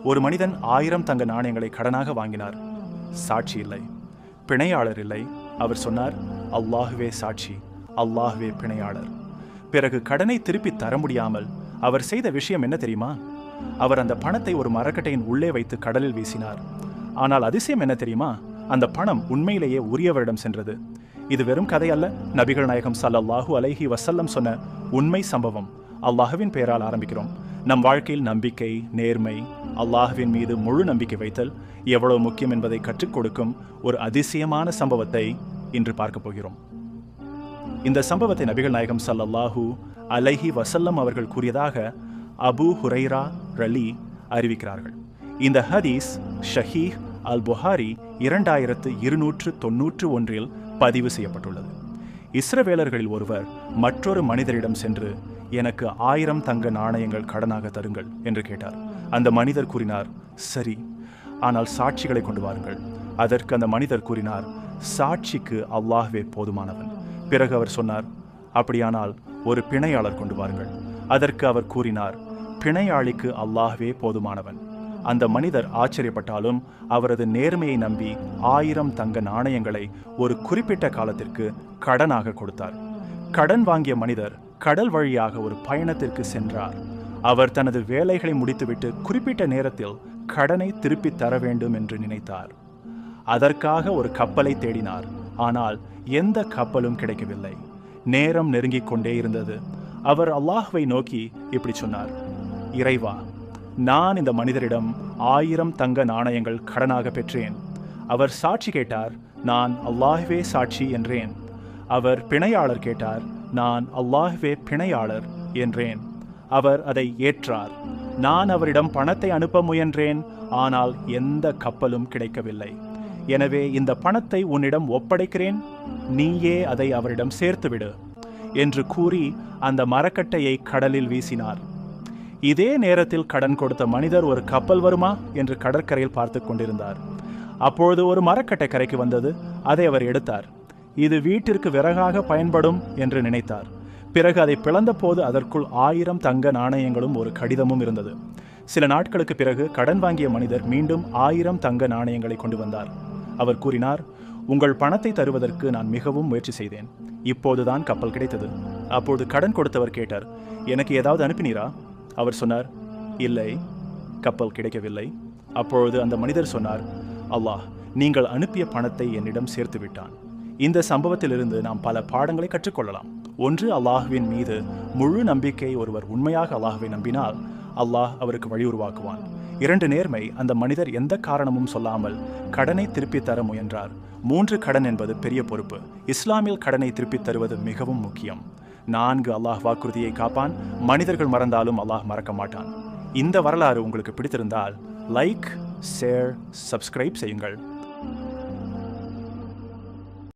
ஒரு மனிதன் 1000 தங்க நாணயங்களை கடனாக வாங்கினார். சாட்சி இல்லை, பிணையாளர் இல்லை. அவர் சொன்னார், அல்லாஹுவே சாட்சி, அல்லாஹுவே பிணையாளர். பிறகு கடனை திருப்பி தர முடியாமல் அவர் செய்த விஷயம் என்ன தெரியுமா? அவர் அந்த பணத்தை ஒரு மரக்கட்டையின் உள்ளே வைத்து கடலில் வீசினார். ஆனால் அதிசயம் என்ன தெரியுமா? அந்த பணம் உண்மையிலேயே உரியவரிடம் சென்றது. இது வெறும் கதை அல்ல, நபிகள் நாயகம் ஸல்லல்லாஹு அலைஹி வஸல்லம் சொன்ன உண்மை சம்பவம். அல்லாஹ்வின் பெயரால் ஆரம்பிக்கிறோம். நம் வாழ்க்கையில் நம்பிக்கை, நேர்மை, அல்லாஹ்வின் மீது முழு நம்பிக்கை வைத்தல் எவ்வளவு முக்கியம் என்பதை கற்றுக் கொடுக்கும் ஒரு அதிசயமான சம்பவத்தை இன்று பார்க்க போகிறோம். இந்த சம்பவத்தை நபிகள் நாயகம் ஸல்லல்லாஹு அலைஹி வஸல்லம் அவர்கள் கூறியதாக அபூ ஹுரைரா ரலி அறிவிக்கிறார்கள். இந்த ஹதீஸ் ஷஹீஹ் அல் புகாரி 2291 பதிவு செய்யப்பட்டுள்ளது. இஸ்ரவேலர்களில் ஒருவர் மற்றொரு மனிதரிடம் சென்று, எனக்கு 1000 தங்க நாணயங்கள் கடனாக தருங்கள் என்று கேட்டார். அந்த மனிதர் கூறினார், சரி, ஆனால் சாட்சிகளை கொண்டு வாருங்கள். அதற்கு அந்த மனிதர் கூறினார், சாட்சிக்கு அல்லாஹ்வே போதுமானவன். பிறகு அவர் சொன்னார், அப்படியானால் ஒரு பிணையாளர் கொண்டு வாருங்கள். அதற்கு அவர் கூறினார், பிணையாளிக்கு அல்லாஹ்வே போதுமானவன். அந்த மனிதர் ஆச்சரியப்பட்டாலும் அவரது நேர்மையை நம்பி 1000 தங்க நாணயங்களை ஒரு குறிப்பிட்ட காலத்திற்கு கடனாக கொடுத்தார். கடன் வாங்கிய மனிதர் கடல் வழியாக ஒரு பயணத்திற்கு சென்றார். அவர் தனது வேலைகளை முடித்துவிட்டு குறிப்பிட்ட நேரத்தில் கடனை திருப்பி தர வேண்டும் என்று நினைத்தார். அதற்காக ஒரு கப்பலை தேடினார். ஆனால் எந்த கப்பலும் கிடைக்கவில்லை. நேரம் நெருங்கிக் கொண்டே இருந்தது. அவர் அல்லாஹ்வை நோக்கி இப்படி சொன்னார், இறைவா, நான் இந்த மனிதரிடம் 1000 தங்க நாணயங்கள் கடனாக பெற்றேன். அவர் சாட்சி கேட்டார், நான் அல்லாஹ்வே சாட்சி என்றேன். அவர் பிணையாளர் கேட்டார், நான் அல்லாஹ்வே பிணையாளர் என்றேன். அவர் அதை ஏற்றார். நான் அவரிடம் பணத்தை அனுப்ப முயன்றேன், ஆனால் எந்த கப்பலும் கிடைக்கவில்லை. எனவே இந்த பணத்தை உன்னிடம் ஒப்படைக்கிறேன், நீயே அதை அவரிடம் சேர்த்துவிடு என்று கூறி அந்த மரக்கட்டையை கடலில் வீசினார். இதே நேரத்தில் கடன் கொடுத்த மனிதர் ஒரு கப்பல் வருமா என்று கடற்கரையில் பார்த்து கொண்டிருந்தார். அப்பொழுது ஒரு மரக்கட்டை கரைக்கு வந்தது. அதை அவர் எடுத்தார். இது வீட்டிற்கு விறகாக பயன்படும் என்று நினைத்தார். பிறகு அதை பிளந்த போது அதற்குள் 1000 தங்க நாணயங்களும் ஒரு கடிதமும் இருந்தது. சில நாட்களுக்கு பிறகு கடன் வாங்கிய மனிதர் மீண்டும் 1000 தங்க நாணயங்களை கொண்டு வந்தார். அவர் கூறினார், உங்கள் பணத்தை தருவதற்கு நான் மிகவும் முயற்சி செய்தேன். இப்போதுதான் கப்பல் கிடைத்தது. அப்போது கடன் கொடுத்தவர் கேட்டார், எனக்கு ஏதாவது அனுப்பினீரா? அவர் சொன்னார், இல்லை, கப்பல் கிடைக்கவில்லை. அப்பொழுது அந்த மனிதர் சொன்னார், அல்லாஹ் நீங்கள் அனுப்பிய பணத்தை என்னிடம் சேர்த்து விட்டான். இந்த சம்பவத்திலிருந்து நாம் பல பாடங்களை கற்றுக்கொள்ளலாம். ஒன்று, அல்லாஹ்வின் மீது முழு நம்பிக்கை. ஒருவர் உண்மையாக அல்லாஹ்வை நம்பினால் அல்லாஹ் அவருக்கு வழி உருவாக்குவான். 2, நேர்மை. அந்த மனிதர் எந்த காரணமும் சொல்லாமல் கடனை திருப்பி தர முயன்றார். 3, கடன் என்பது பெரிய பொறுப்பு. இஸ்லாமில் கடனை திருப்பி தருவது மிகவும் முக்கியம். 4, அல்லாஹ் வாக்குறுதியை காப்பான். மனிதர்கள் மறந்தாலும் அல்லாஹ் மறக்க மாட்டான். இந்த வரலாறு உங்களுக்கு பிடித்திருந்தால் லைக், ஷேர், சப்ஸ்கிரைப் செய்யுங்கள்.